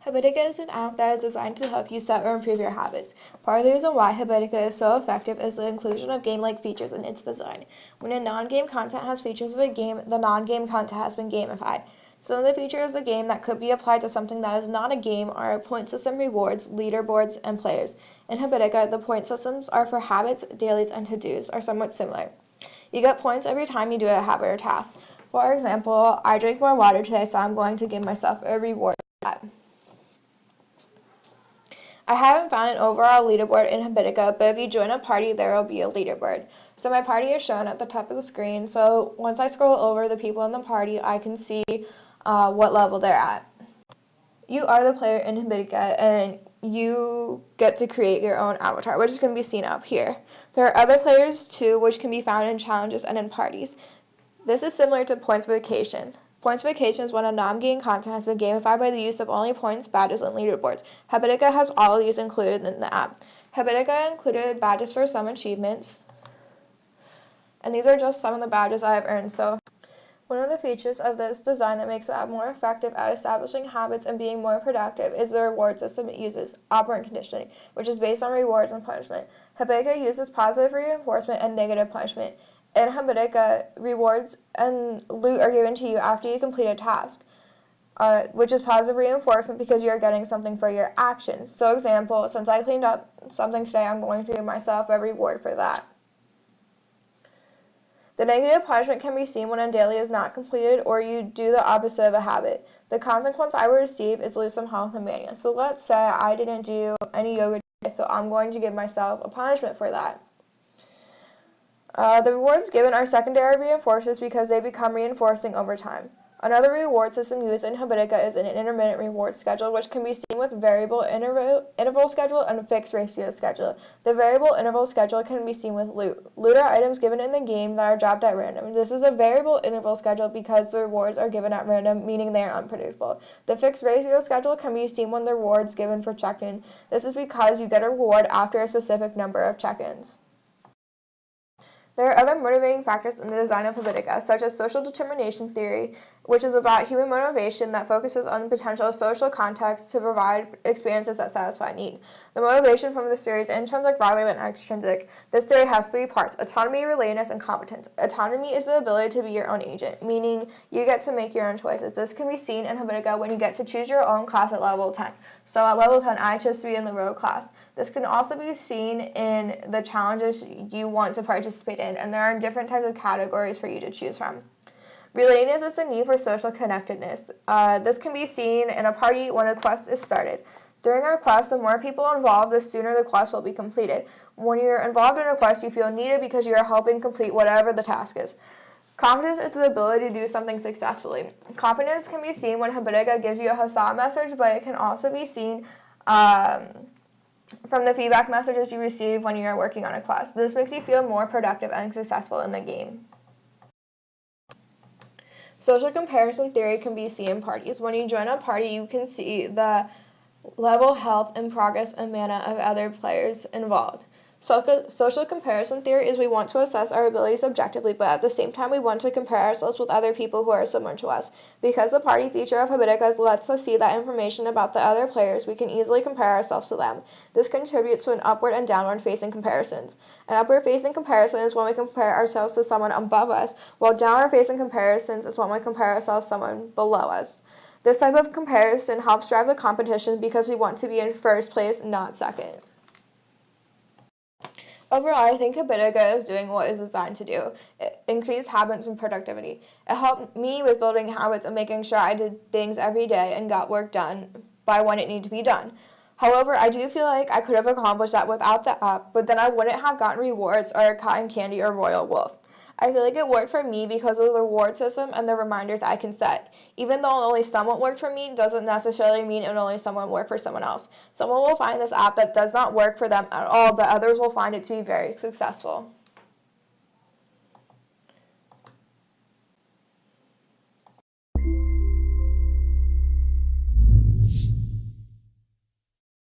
Habitica is an app that is designed to help you set or improve your habits. Part of the reason why Habitica is so effective is the inclusion of game-like features in its design. When a non-game content has features of a game, the non-game content has been gamified. Some of the features of a game that could be applied to something that is not a game are point system rewards, leaderboards, and players. In Habitica, the point systems are for habits, dailies, and to-dos are somewhat similar. You get points every time you do a habit or task. For example, I drank more water today, so I'm going to give myself a reward for that. I haven't found an overall leaderboard in Habitica, but if you join a party, there will be a leaderboard. So my party is shown at the top of the screen, so once I scroll over the people in the party, I can see what level they're at. You are the player in Habitica, and you get to create your own avatar, which is going to be seen up here. There are other players too, which can be found in challenges and in parties. This is similar to Pointsification. Pointsification is when a non-game content has been gamified by the use of only points, badges, and leaderboards. Habitica has all of these included in the app. Habitica included badges for some achievements, and these are just some of the badges I have earned. So, one of the features of this design that makes the app more effective at establishing habits and being more productive is the reward system it uses, operant conditioning, which is based on rewards and punishment. Habitica uses positive reinforcement and negative punishment. In Habitica, rewards and loot are given to you after you complete a task, which is positive reinforcement because you're getting something for your actions. So, example, since I cleaned up something today, I'm going to give myself a reward for that. The negative punishment can be seen when a daily is not completed or you do the opposite of a habit. The consequence I will receive is lose some health and mana. So let's say I didn't do any yoga today, so I'm going to give myself a punishment for that. The rewards given are secondary reinforcers because they become reinforcing over time. Another reward system used in Habitica is an intermittent reward schedule, which can be seen with variable interval schedule and fixed ratio schedule. The variable interval schedule can be seen with loot. Loot are items given in the game that are dropped at random. This is a variable interval schedule because the rewards are given at random, meaning they are unpredictable. The fixed ratio schedule can be seen when the rewards given for check-in. This is because you get a reward after a specific number of check-ins. There are other motivating factors in the design of Habitica, such as social determination theory, which is about human motivation that focuses on the potential social context to provide experiences that satisfy need. The motivation from this theory is intrinsic rather than extrinsic. This theory has three parts: autonomy, relatedness, and competence. Autonomy is the ability to be your own agent, meaning you get to make your own choices. This can be seen in Habitica when you get to choose your own class at level 10. So at level 10, I chose to be in the rogue class. This can also be seen in the challenges you want to participate in, and there are different types of categories for you to choose from. Relatedness is the need for social connectedness. This can be seen in a party when a quest is started. During a quest, the more people involved, the sooner the quest will be completed. When you're involved in a quest, you feel needed because you are helping complete whatever the task is. Competence is the ability to do something successfully. Competence can be seen when Habitica gives you a huzzah message, but it can also be seen from the feedback messages you receive when you are working on a quest. This makes you feel more productive and successful in the game. Social comparison theory can be seen in parties. When you join a party, you can see the level, health, and progress and mana of other players involved. Social comparison theory is we want to assess our abilities objectively, but at the same time we want to compare ourselves with other people who are similar to us. Because the party feature of Habitica lets us see that information about the other players, we can easily compare ourselves to them. This contributes to an upward and downward facing comparisons. An upward facing comparison is when we compare ourselves to someone above us, while downward facing comparisons is when we compare ourselves to someone below us. This type of comparison helps drive the competition because we want to be in first place, not second. Overall, I think Habitica is doing what it's designed to do: increase habits and productivity. It helped me with building habits and making sure I did things every day and got work done by when it needed to be done. However, I do feel like I could have accomplished that without the app, but then I wouldn't have gotten rewards or a cotton candy or royal wolf. I feel like it worked for me because of the reward system and the reminders I can set. Even though only somewhat worked for me, doesn't necessarily mean it will only somewhat work for someone else. Someone will find this app that does not work for them at all, but others will find it to be very successful.